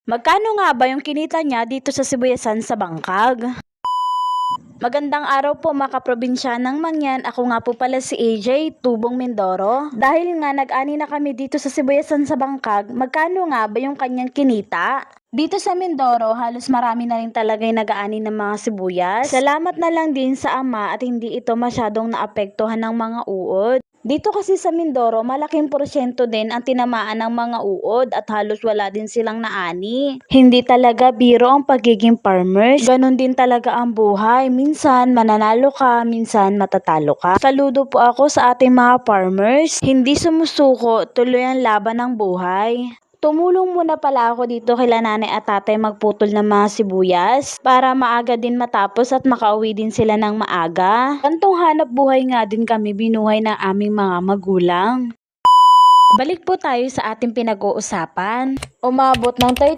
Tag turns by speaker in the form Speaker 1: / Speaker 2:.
Speaker 1: Magkano nga ba yung kinita niya dito sa Sibuyasan sa Bangkag? Magandang araw po mga kaprobinsyanang mangyan. Ako nga po pala si AJ, Tubong Mindoro. Dahil nga nag-ani na kami dito sa Sibuyasan sa Bangkag, magkano nga ba yung kanyang kinita? Dito sa Mindoro, halos marami na rin talaga yung nag-aani ng mga sibuyas. Salamat na lang din sa ama at hindi ito masyadong naapektuhan ng mga uod. Dito kasi sa Mindoro, malaking porsyento din ang tinamaan ng mga uod at halos wala din silang naani. Hindi talaga biro ang pagiging farmers. Ganon din talaga ang buhay. Minsan mananalo ka, minsan matatalo ka. Saludo po ako sa ating mga farmers. Hindi sumusuko, tuloy ang laban ng buhay. Tumulong muna pala ako dito kila nanay at tatay magputol ng mga sibuyas para maaga din matapos at makauwi din sila ng maaga. Gantong hanap buhay nga din kami binuhay ng aming mga magulang. Balik po tayo sa ating pinag-uusapan. Umabot ng